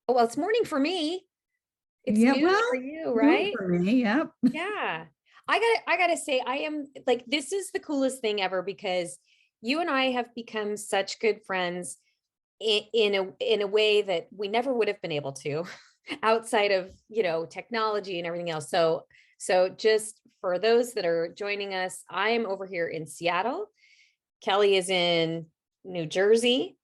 Oh, well, it's morning for me. It's Yeah, noon well, for you, noon right? for me. Yep. Yeah. I gotta say, I am like, this is the coolest thing ever because you and I have become such good friends in a way that we never would have been able to outside of, technology and everything else. So just for those that are joining us, I am over here in Seattle. Kelly is in New Jersey.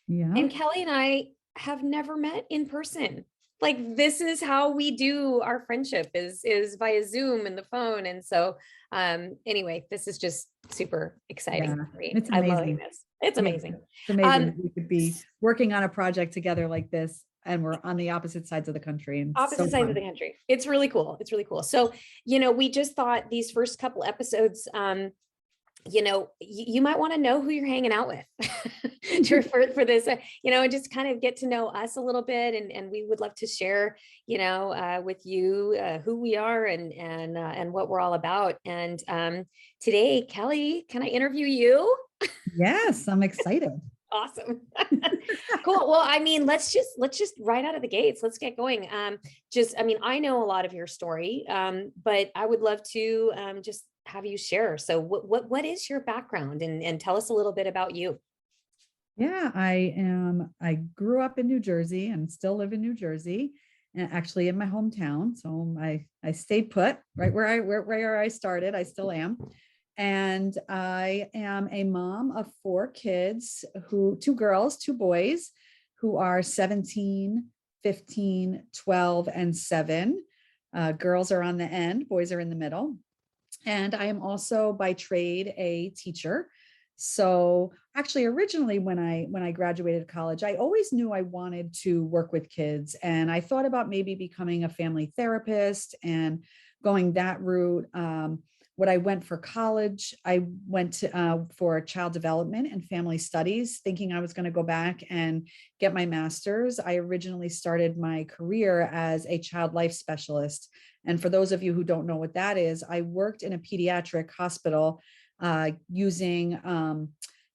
Yeah. And Kelly and I have never met in person. Like, this is how we do our friendship is via Zoom and the phone. And so anyway, this is just super Yeah. exciting for me. It's I'm loving amazing. this. It's Yeah. amazing. It's amazing Um that we could be working on a project together like this and we're on the opposite sides of the country and it's so Opposite sides of fun. the country. It's really cool. It's really cool. So, we just thought these first couple episodes, you might want to know who you're hanging out with for this, and just kind of get to know us a little bit. And we would love to share, with you who we are and what we're all about. And today, Kelly, can I interview you? Yes, I'm excited. Awesome. Cool. Well, I mean, let's just right out of the gates. Let's get going. I know a lot of your story, but I would love to just have you share. So, what is your background, and tell us a little bit about you. Yeah, I grew up in New Jersey and still live in New Jersey, and actually in my hometown. So I stayed put right where I started. I still am. And I am a mom of four kids, two girls, two boys, who are 17, 15, 12, and 7. Girls are on the end, boys are in the middle. And I am also by trade a teacher. So actually originally when I graduated college, I always knew I wanted to work with kids, and I thought about maybe becoming a family therapist and going that route. What I went for college, I went for child development and family studies, thinking I was going to go back and get my master's. I originally started my career as a child life specialist. And for those of you who don't know what that is, I worked in a pediatric hospital using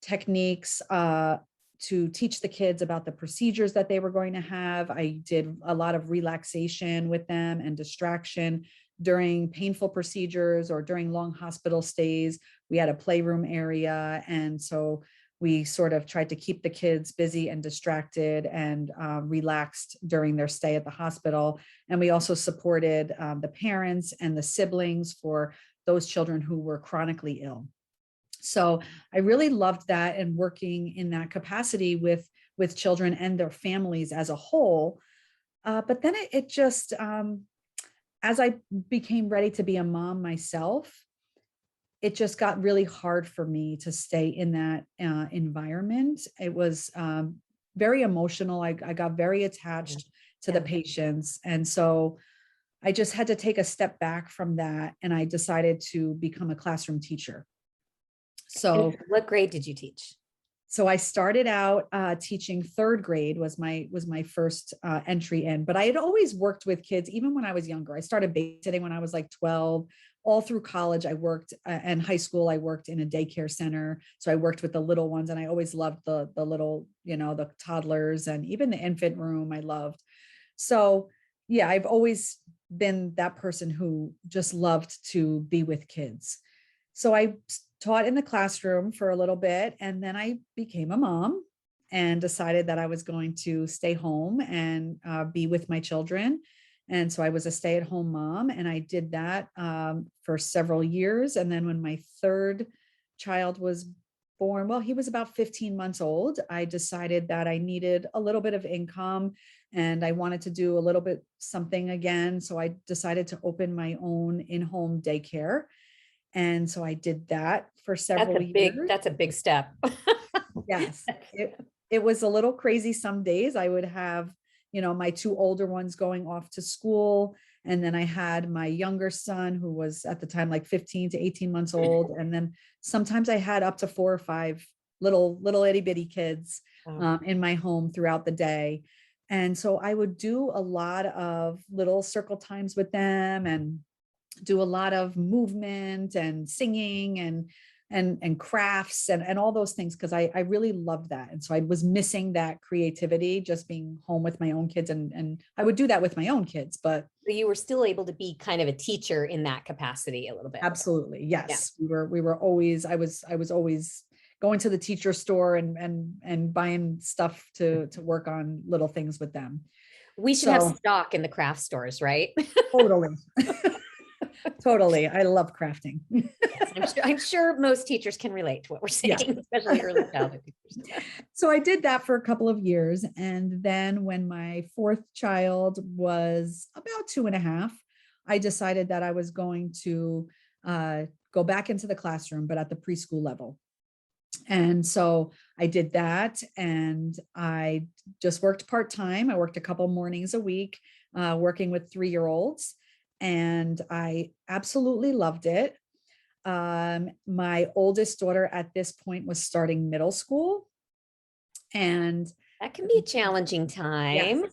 techniques to teach the kids about the procedures that they were going to have. I did a lot of relaxation with them and distraction during painful procedures or during long hospital stays. We had a playroom area. And so we sort of tried to keep the kids busy and distracted and relaxed during their stay at the hospital. And we also supported the parents and the siblings for those children who were chronically ill. So I really loved that and working in that capacity with children and their families as a whole. But then it just, as I became ready to be a mom myself, it just got really hard for me to stay in that environment. It was very emotional. I got very Yeah. attached to the Yeah. patients. And so I just had to take a step back from that. And I decided to become a classroom teacher. And So what grade did you teach? so I started out teaching third grade was my first entry in, but I had always worked with kids even when I was younger. I started babysitting when I was like 12. All through college, I worked and high school. I worked in a daycare center, so I worked with the little ones, and I always loved the little, the toddlers, and even the infant room. I loved. So yeah, I've always been that person who just loved to be with kids. So I taught in the classroom for a little bit, and then I became a mom and decided that I was going to stay home and be with my children. And so I was a stay-at-home mom, and I did that for several years. And then when my third child was born, well, he was about 15 months old, I decided that I needed a little bit of income and I wanted to do a little bit something again. So I decided to open my own in-home daycare. And so I did that for That's several a big, years. that's a big step. Yes, it was a little crazy some days. I would have, my two older ones going off to school. And then I had my younger son, who was at the time like 15 to 18 months old. And then sometimes I had up to 4 or 5 little itty bitty kids Wow. in my home throughout the day. And so I would do a lot of little circle times with them and do a lot of movement and singing and and crafts and all those things, because I really loved that. And so I was missing that creativity, just being home with my own kids. And I would do that with my own kids, but So you were still able to be kind of a teacher in that capacity a little bit. absolutely. Yeah. Yes. We were always, I was always going to the teacher store and buying stuff to work on little things with them. We should have So stock in the craft stores, right? totally. Totally. I love crafting. Yes, I'm sure most teachers can relate to what we're saying, Yeah. especially early childhood teachers. So I did that for a couple of years. And then when my fourth child was about 2.5, I decided that I was going to go back into the classroom, but at the preschool level. And so I did that, and I just worked part-time. I worked a couple mornings a week, working with 3-year-olds, and I absolutely loved it. My oldest daughter at this point was starting middle school, and That can be a challenging yes, time.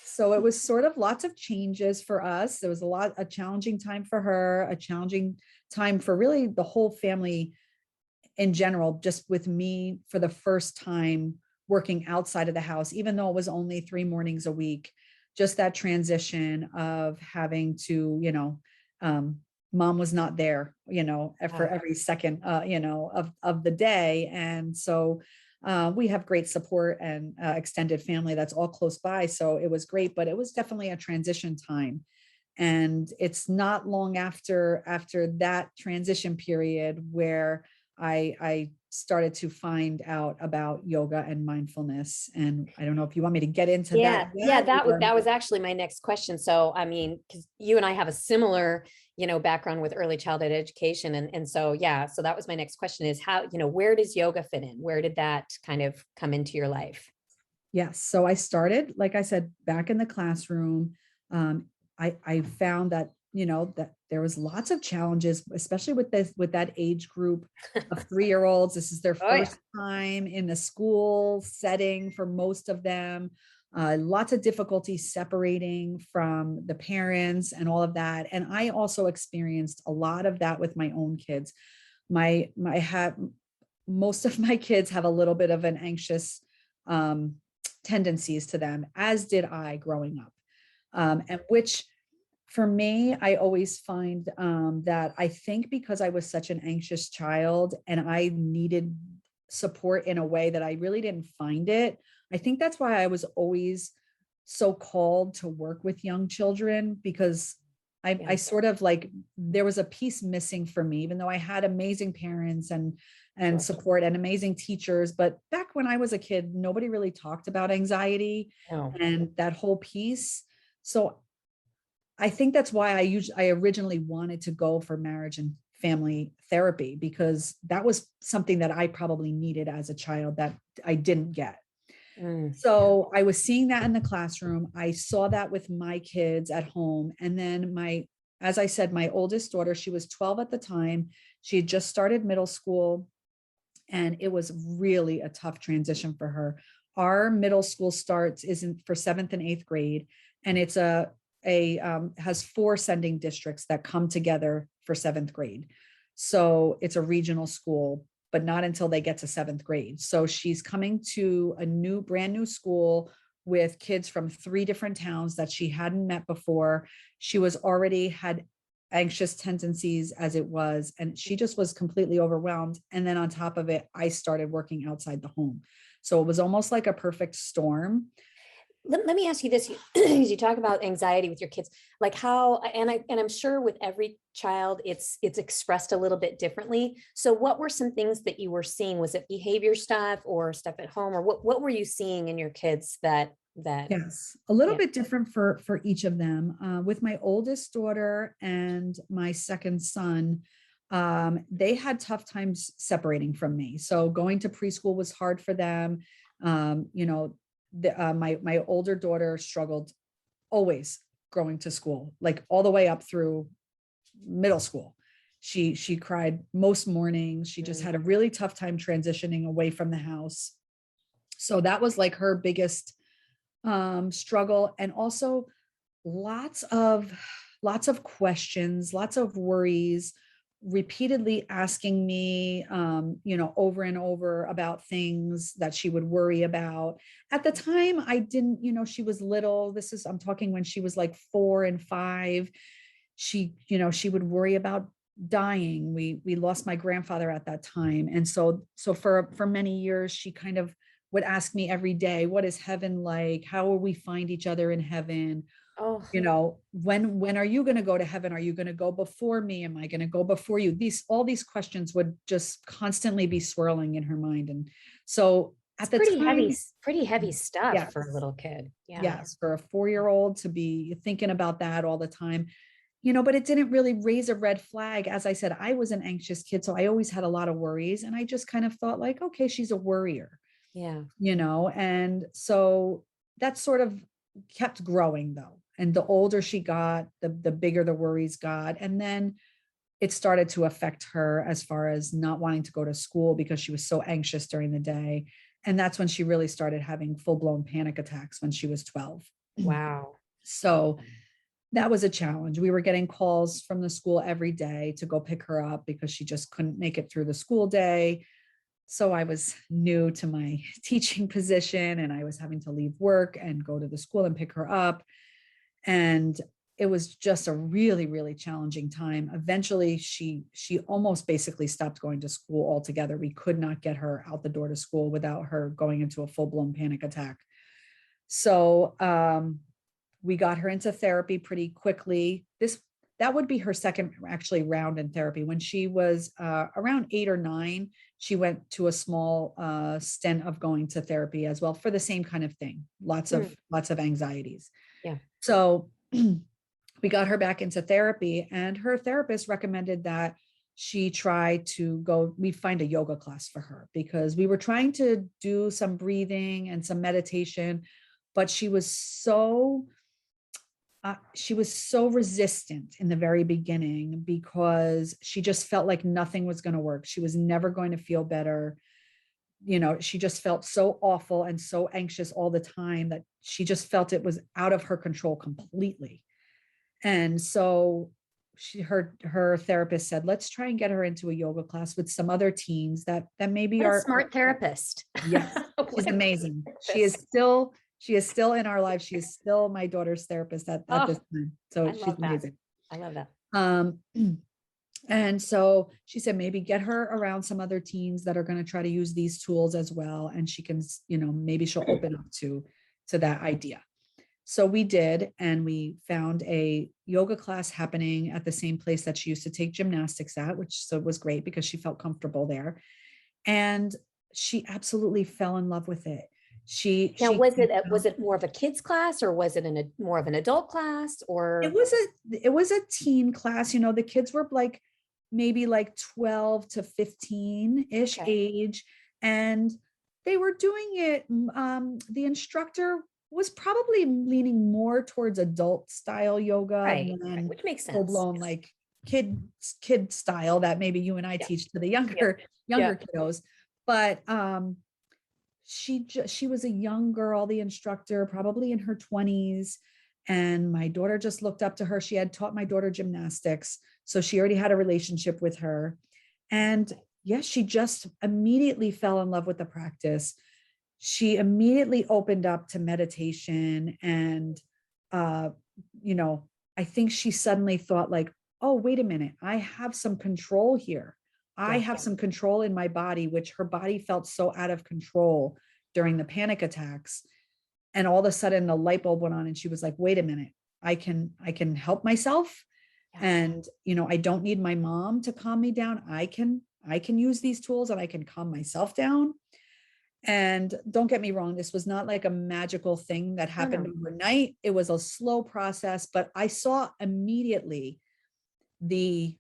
so it was sort of lots of changes for us. There was a challenging time for her, a challenging time for really the whole family in general, just with me for the first time working outside of the house, even though it was only 3 mornings a week, just that transition of having to, mom was not there, for every second, of the day. And so we have great support and extended family that's all close by. So it was great, but it was definitely a transition time. And it's not long after that transition period where I started to find out about yoga and mindfulness. And I don't know if you want me to get into Yeah, that yeah, yet, or- that was actually my next question. So, I mean, because you and I have a similar, background with early childhood education, and so yeah, so that was my next question: is how, where does yoga fit in? Where did that kind of come into your life? Yes. So I started, like I said, back in the classroom. Um, I found that, that there was lots of challenges, especially with that age group of 3-year-olds. This is their Oh yeah. first time in the school setting for most of them. Lots of difficulty separating from the parents and all of that. And I also experienced a lot of that with my own kids. Most of my kids have a little bit of an anxious um, tendencies to them, as did I growing up. And which for me, I always find that I think because I was such an anxious child and I needed support in a way that I really didn't find it. I think that's why I was always so called to work with young children, because I sort of like, there was a piece missing for me, even though I had amazing parents and Sure. support and amazing teachers. But back when I was a kid, nobody really talked about anxiety Oh. and that whole piece. So I think that's why I originally wanted to go for marriage and family therapy, because that was something that I probably needed as a child that I didn't get. So I was seeing that in the classroom. I saw that with my kids at home. And then as I said, my oldest daughter, she was 12 at the time. She had just started middle school, and it was really a tough transition for her. Our middle school starts isn't for 7th and 8th grade. And it's has 4 sending districts that come together for 7th grade. So it's a regional school, but not until they get to 7th grade. So she's coming to a brand new school with kids from 3 different towns that she hadn't met before. She was already had anxious tendencies as it was, and she just was completely overwhelmed. And then on top of it, I started working outside the home. So it was almost like a perfect storm. Let me ask you this, because you talk about anxiety with your kids, like how, and I'm sure with every child, it's expressed a little bit differently. So what were some things that you were seeing? Was it behavior stuff or stuff at home, or what were you seeing in your kids that Yes, a little yeah. bit different for each of them. With my oldest daughter and my second son, they had tough times separating from me. So going to preschool was hard for them. My older daughter struggled always going to school, like all the way up through middle school. She cried most mornings. She just had a really tough time transitioning away from the house. So that was like her biggest struggle. And also lots of questions, lots of worries repeatedly asking me, over and over about things that she would worry about. At the time, I didn't, she was little. I'm talking when she was like 4 and 5. She would worry about dying. We lost my grandfather at that time. And so for many years, she kind of would ask me every day, what is heaven like? How will we find each other in heaven? Oh, When are you going to go to heaven? Are you going to go before me? Am I going to go before you? All these questions would just constantly be swirling in her mind. And so it's at the time, pretty heavy stuff yes, for a little kid. Yeah. yes, for a 4-year-old to be thinking about that all the time, but it didn't really raise a red flag. As I said, I was an anxious kid, so I always had a lot of worries. And I just kind of thought like, okay, she's a worrier, Yeah. and so that sort of kept growing though. And the older she got, the bigger the worries got. And then it started to affect her as far as not wanting to go to school because she was so anxious during the day. And that's when she really started having full-blown panic attacks when she was 12. Wow. So that was a challenge. We were getting calls from the school every day to go pick her up because she just couldn't make it through the school day. So I was new to my teaching position and I was having to leave work and go to the school and pick her up. And it was just a really, really challenging time. Eventually, she almost basically stopped going to school altogether. We could not get her out the door to school without her going into a full-blown panic attack. So we got her into therapy pretty quickly. That would be her second actually round in therapy. When she was around 8 or 9, she went to a small stint of going to therapy as well for the same kind of thing. Lots of anxieties. Yeah. So we got her back into therapy, and her therapist recommended that she try to go, we find a yoga class for her, because we were trying to do some breathing and some meditation, but she was so resistant in the very beginning because she just felt like nothing was going to work. She was never going to feel better. She just felt so awful and so anxious all the time that she just felt it was out of her control completely. And so her therapist said, let's try and get her into a yoga class with some other teens that maybe What a are smart therapist. Yes, she's amazing. She is still in our lives. She is still my daughter's therapist at this time. So she's amazing. I love that. And so she said, maybe get her around some other teens that are going to try to use these tools as well. And she can, maybe she'll open up to that idea. So we did, and we found a yoga class happening at the same place that she used to take gymnastics at, which was great because she felt comfortable there. And she absolutely fell in love with it. Was it more of a kids class, or was it more of an adult class, or? It was a teen class. The kids were like maybe like 12 to 15-ish age, and they were doing it. The instructor was probably leaning more towards adult style yoga, which makes sense. Full-blown like kid style that maybe you and I teach to the younger kiddos. But she was a young girl, the instructor, probably in her 20s. And my daughter just looked up to her. She had taught my daughter gymnastics, so she already had a relationship with her. And yes, she just immediately fell in love with the practice. She immediately opened up to meditation. And, I think she suddenly thought like, oh, wait a minute, I have some control here. I have some control in my body, which her body felt so out of control during the panic attacks. And all of a sudden the light bulb went on and she was like, wait a minute, I can help myself. Yeah. And, I don't need my mom to calm me down. I can use these tools and I can calm myself down. And don't get me wrong, this was not like a magical thing that happened overnight. It was a slow process, but I saw immediately the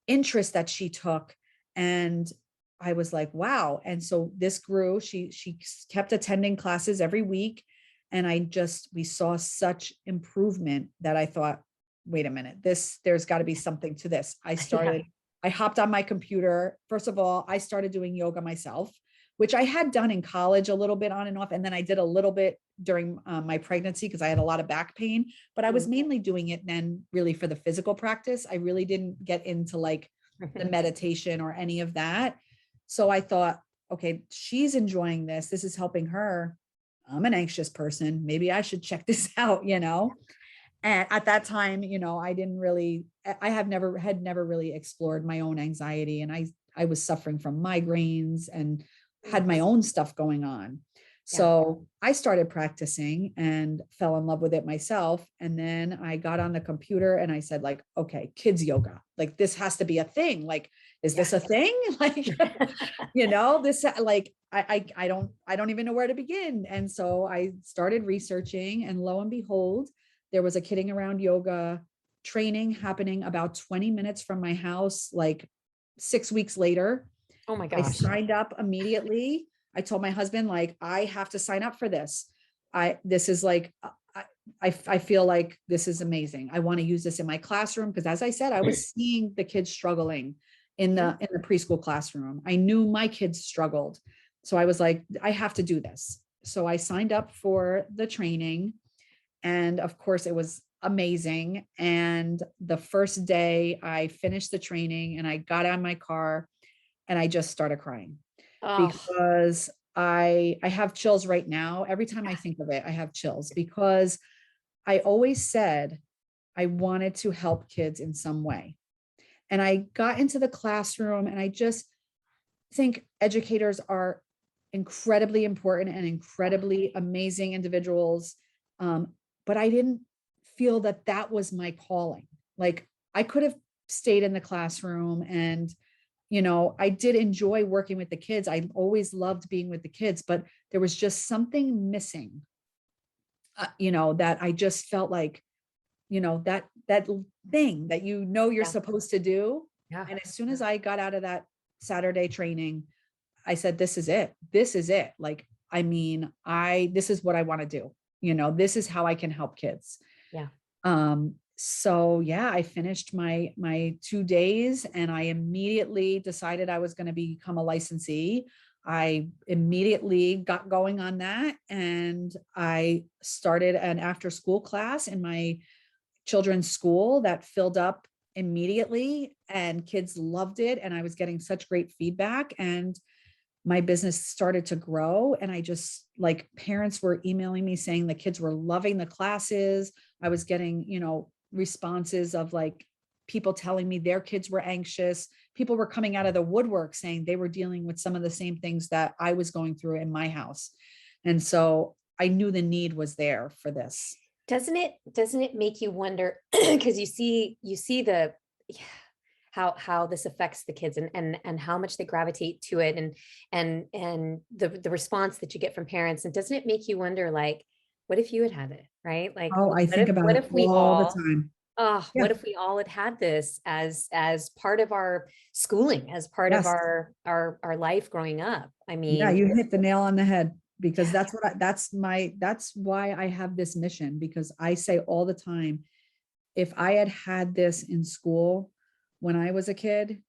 interest that she took. And I was like, wow. And so this grew. She kept attending classes every week. And we saw such improvement that I thought, wait a minute, there's got to be something to this. I hopped on my computer. First of all, I started doing yoga myself. which I had done in college a little bit on and off. And then I did a little bit during my pregnancy because I had a lot of back pain, but I was mainly doing it then really for the physical practice. I really didn't get into like the meditation or any of that. So I thought, okay, she's enjoying this. This is helping her. I'm an anxious person. Maybe I should check this out, you know? And at that time, you know, I had never really explored my own anxiety. And I was suffering from migraines and had my own stuff going on. So I started practicing and fell in love with it myself. And then I got on the computer and I said like, okay, kids yoga, like this has to be a thing. Like, is this a thing? Like, you know, this, like, I don't even know where to begin. And so I started researching, and lo and behold, there was a Kidding Around yoga training happening about 20 minutes from my house, like 6 weeks later. Oh my I gosh. signed up immediately. I told my husband, like, I have to sign up for this. This is like, I feel like this is amazing. I want to use this in my classroom. Because as I said, I was seeing the kids struggling in the preschool classroom. I knew my kids struggled. So I was like, I have to do this. So I signed up for the training. And of course it was amazing. And the first day I finished the training and I got out of my car and I just started crying because I have chills right now. Every time I think of it, I have chills because I always said I wanted to help kids in some way. And I got into the classroom and I just think educators are incredibly important and incredibly amazing individuals. But I didn't feel that that was my calling. Like I could have stayed in the classroom and, you know, I did enjoy working with the kids. I always loved being with the kids, but there was just something missing, you know, that I just felt like, you know, that thing that, you know, you're supposed to do. And as soon as I got out of that Saturday training, I said, this is it. This is it. Like, I mean, this is what I want to do. You know, this is how I can help kids. So yeah, I finished my 2 days and I immediately decided I was going to become a licensee. I immediately got going on that. And I started an after school class in my children's school that filled up immediately and kids loved it. And I was getting such great feedback and my business started to grow. And I just, like, parents were emailing me saying the kids were loving the classes. I was getting, you know, responses of like people telling me their kids were anxious. People were coming out of the woodwork saying they were dealing with some of the same things that I was going through in my house. And so I knew the need was there for this. Doesn't it make you wonder, because you see the how this affects the kids and how much they gravitate to it and the response that you get from parents. And doesn't it make you wonder, like, what if you had it, right? Like, Oh, I think about it all the time. What if we all had this as part of our schooling, as part of our life growing up? I mean, yeah, you hit the nail on the head, because that's why I have this mission, because I say all the time, if I had this in school when I was a kid,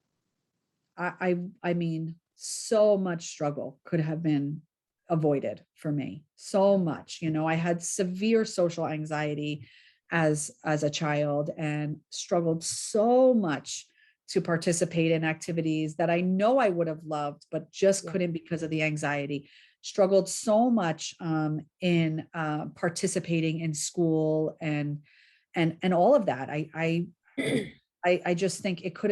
I mean, so much struggle could have been avoided for me. So much, you know, I had severe social anxiety as a child and struggled so much to participate in activities that I know I would have loved, but just couldn't because of the anxiety. Struggled so much in participating in school and all of that. I just think it could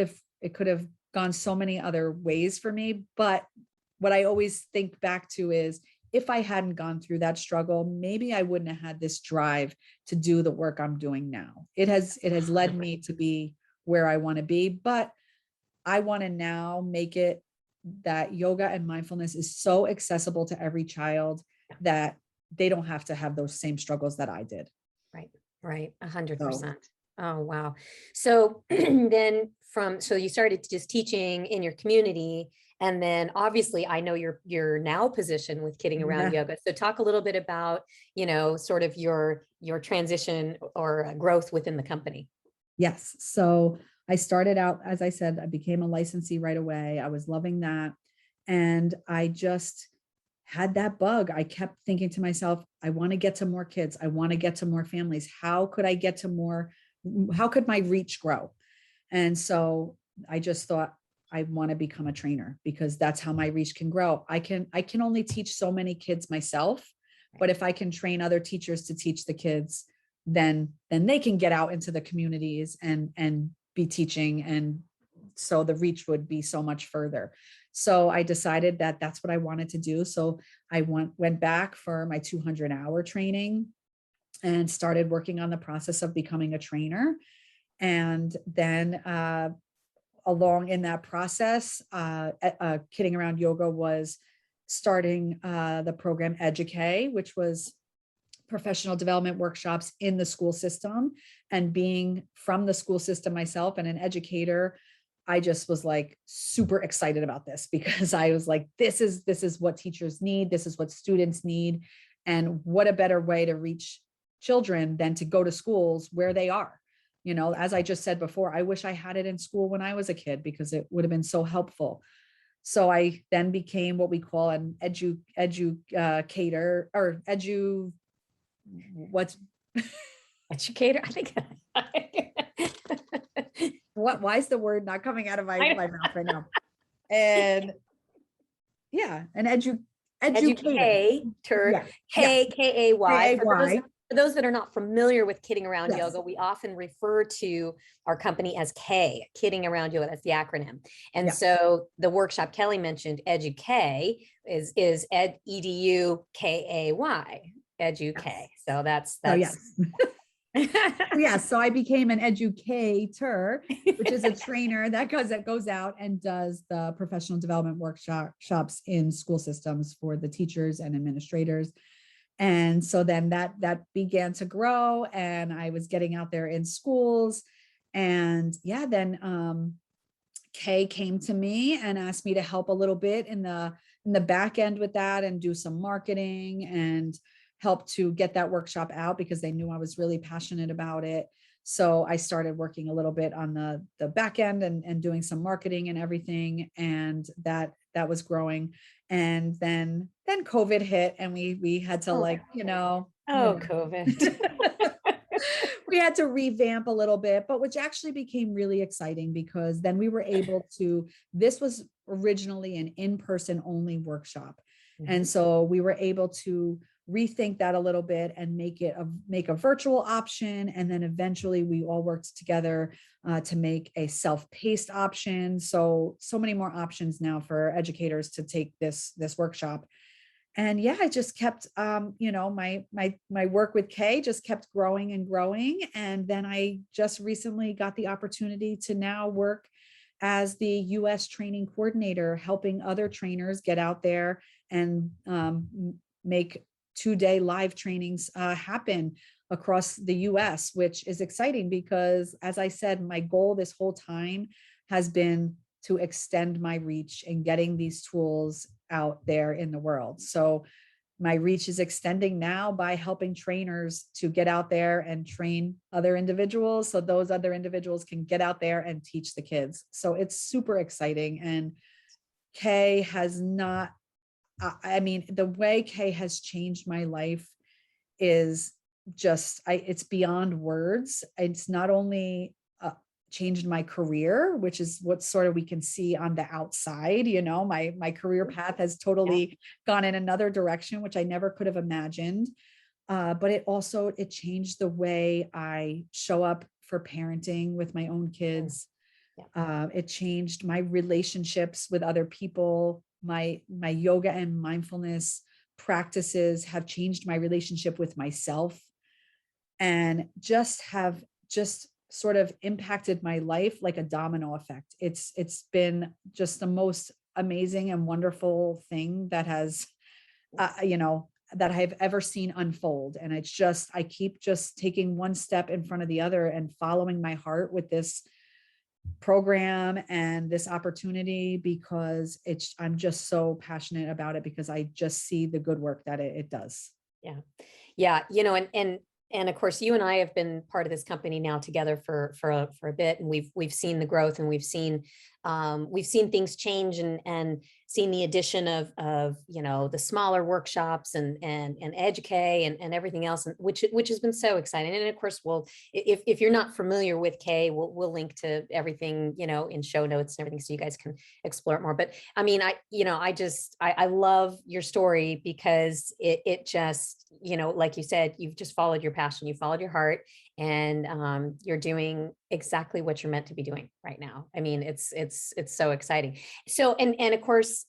have gone so many other ways for me. But what I always think back to is, if I hadn't gone through that struggle, maybe I wouldn't have had this drive to do the work I'm doing now. It has led me to be where I want to be, but I want to now make it that yoga and mindfulness is so accessible to every child that they don't have to have those same struggles that I did. Right. 100%. Oh, wow. So then so you started just teaching in your community, and then obviously I know you're now positioned with Kidding Around Yoga. So talk a little bit about, you know, sort of your transition or growth within the company. Yes. So I started out, as I said, I became a licensee right away. I was loving that. And I just had that bug. I kept thinking to myself, I want to get to more kids. I want to get to more families. How could I get to more? How could my reach grow? And so I just thought, I want to become a trainer because that's how my reach can grow. I can only teach so many kids myself, but if I can train other teachers to teach the kids, then they can get out into the communities and be teaching. And so the reach would be so much further. So I decided that that's what I wanted to do. So I went back for my 200-hour training and started working on the process of becoming a trainer. And then along in that process, Kidding Around Yoga was starting the program Educate, which was professional development workshops in the school system. And being from the school system myself and an educator, I just was like super excited about this because I was like, this is what teachers need. This is what students need. And what a better way to reach children than to go to schools where they are. You know, as I just said before, I wish I had it in school when I was a kid because it would have been so helpful. So I then became what we call an educator or what's Educator, I think. why is the word not coming out of my mouth right now? And yeah, an educator. Educator, Yeah. K-A-Y. K-A-Y. For those that are not familiar with Kidding Around Yes. Yoga, we often refer to our company as K, Kidding Around Yoga. That's the acronym. And Yeah. so the workshop Kelly mentioned, Educate, is Edukay, Educate. Yes. So that's So yes. Yes. So I became an educator, which is a trainer that goes out and does the professional development workshops in school systems for the teachers and administrators. And so then that began to grow, and I was getting out there in schools. And yeah, then Kay came to me and asked me to help a little bit in the back end with that and do some marketing and help to get that workshop out because they knew I was really passionate about it. So I started working a little bit on the back end and doing some marketing and everything. And that was growing. And then COVID hit and we had to COVID. We had to revamp a little bit, but which actually became really exciting because then we were able to, this was originally an in-person only workshop. Mm-hmm. And so we were able to rethink that a little bit and make a virtual option. And then eventually we all worked together to make a self-paced option. So many more options now for educators to take this workshop. And yeah, I just kept, my work with Kay just kept growing and growing. And then I just recently got the opportunity to now work as the US training coordinator, helping other trainers get out there and make 2-day live trainings happen across the US, which is exciting because, as I said, my goal this whole time has been to extend my reach and getting these tools out there in the world. So my reach is extending now by helping trainers to get out there and train other individuals. So those other individuals can get out there and teach the kids. So it's super exciting. And Kay has not, the way Kay has changed my life is just, it's beyond words. It's not only changed my career, which is what sort of we can see on the outside, my career path has totally gone in another direction, which I never could have imagined. But it changed the way I show up for parenting with my own kids. It changed my relationships with other people. My yoga and mindfulness practices have changed my relationship with myself and just sort of impacted my life like a domino effect. It's been just the most amazing and wonderful thing that has, that I've ever seen unfold. And I keep just taking one step in front of the other and following my heart with this program and this opportunity because I'm just so passionate about it because I just see the good work that it does. Yeah. And of course, you and I have been part of this company now together for a bit, and we've seen the growth and we've seen we've seen things change and seen the addition of the smaller workshops and educate and everything else, and which has been so exciting. And of course, if you're not familiar with Kay, we'll link to everything, in show notes and everything, so you guys can explore it more. But I mean, I love your story, because it just, like you said, you've just followed your passion, you followed your heart, and you're doing exactly what you're meant to be doing right now. I mean, it's so exciting. So, and of course,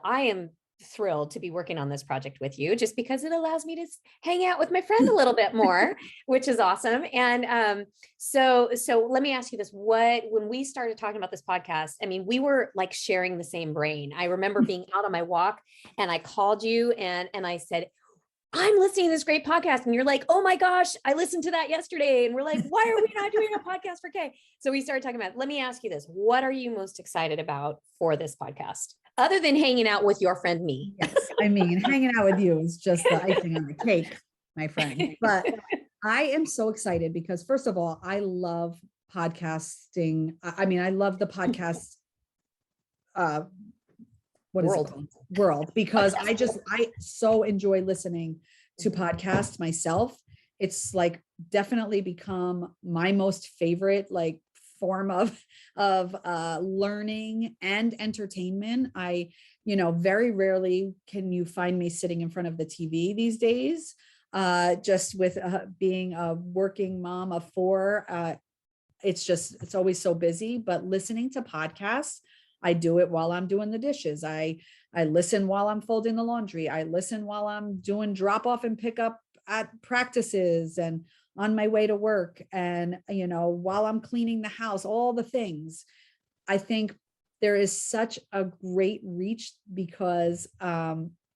I am thrilled to be working on this project with you, just because it allows me to hang out with my friend a little bit more, which is awesome. And so let me ask you this: when we started talking about this podcast, I mean, we were like sharing the same brain. I remember being out on my walk, and I called you, and I said, I'm listening to this great podcast. And you're like, oh my gosh, I listened to that yesterday. And we're like, why are we not doing a podcast for Kay? So we started talking about, let me ask you this: what are you most excited about for this podcast, other than hanging out with your friend, me? Yes, I mean, hanging out with you is just the icing on the cake, my friend. But I am so excited because, first of all, I love podcasting. I mean, I love the podcast world, because I so enjoy listening to podcasts myself. It's like definitely become my most favorite like form of learning and entertainment. I very rarely can you find me sitting in front of the TV these days, just with being a working mom of 4. It's always so busy. But listening to podcasts, I do it while I'm doing the dishes. I listen while I'm folding the laundry. I listen while I'm doing drop off and pick up at practices, and on my way to work, and while I'm cleaning the house, all the things. I think there is such a great reach, because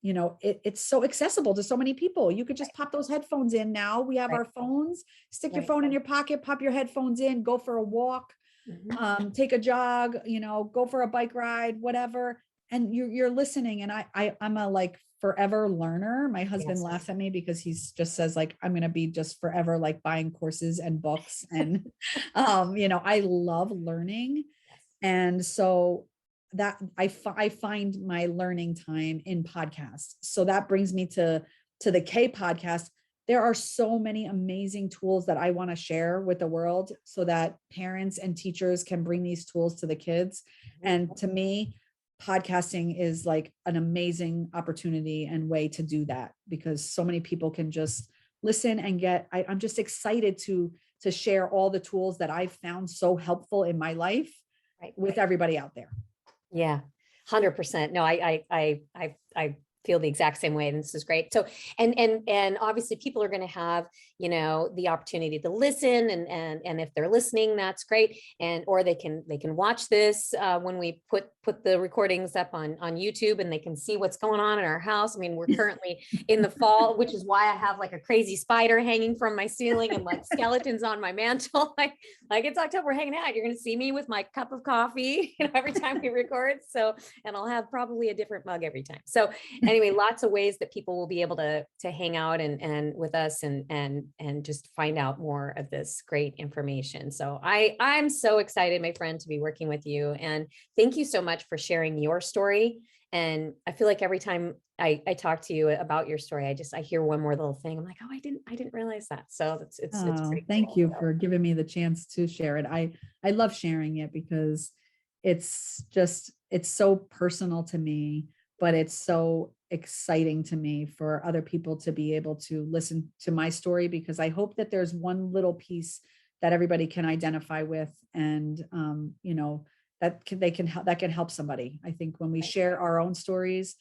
it's so accessible to so many people. You could just pop those headphones in. Now we have our phones. Stick your phone in your pocket, pop your headphones in, go for a walk, take a jog, go for a bike ride, whatever. And you're listening. And I'm a like forever learner. My husband laughs at me, because he's just says like, I'm going to be just forever like buying courses and books. And, I love learning. And so that I find my learning time in podcasts. So that brings me to the K podcast. There are so many amazing tools that I want to share with the world, so that parents and teachers can bring these tools to the kids. And to me, podcasting is like an amazing opportunity and way to do that, because so many people can just listen and I'm just excited to share all the tools that I've found so helpful in my life with everybody out there. Yeah, 100%. No, I feel the exact same way. And this is great. So, and obviously people are going to have, the opportunity to listen, and if they're listening, that's great. Or they can watch this when we put the recordings up on YouTube, and they can see what's going on in our house. I mean, we're currently in the fall, which is why I have like a crazy spider hanging from my ceiling and like skeletons on my mantle. Like it's October, we're hanging out. You're going to see me with my cup of coffee, every time we record. So, and I'll have probably a different mug every time. So anyway, lots of ways that people will be able to hang out and with us and just find out more of this great information. So I'm so excited, my friend, to be working with you. And thank you so much for sharing your story. And I feel like every time I talk to you about your story, I hear one more little thing. I'm like, oh, I didn't realize that. So it's pretty thank cool. you for giving me the chance to share it. I love sharing it, because it's so personal to me, but it's so exciting to me for other people to be able to listen to my story, because I hope that there's one little piece that everybody can identify with, and that can help somebody. I think when we share our own stories,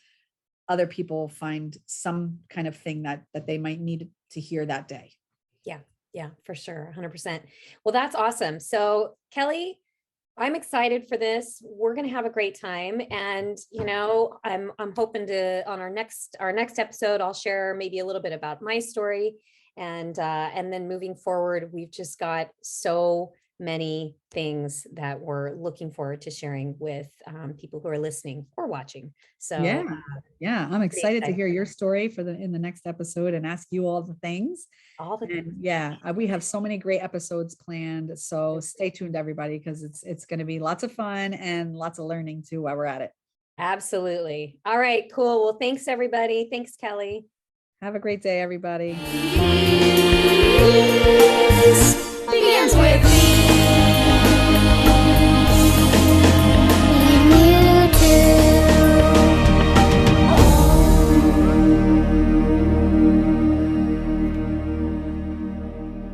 other people find some kind of thing that they might need to hear that day. Yeah, for sure. 100%. Well, that's awesome. So Kelly, I'm excited for this. We're going to have a great time. And, I'm hoping to, on our next episode, I'll share maybe a little bit about my story. And then moving forward, we've just got so many things that we're looking forward to sharing with people who are listening or watching. So Yeah. Yeah. I'm pretty excited to excited hear for your that. story in the next episode and ask you all the things. All the things. And yeah, we have so many great episodes planned. So stay tuned, everybody, because it's going to be lots of fun and lots of learning too while we're at it. Absolutely. All right, cool. Well, thanks everybody. Thanks, Kelly. Have a great day, everybody. Begins with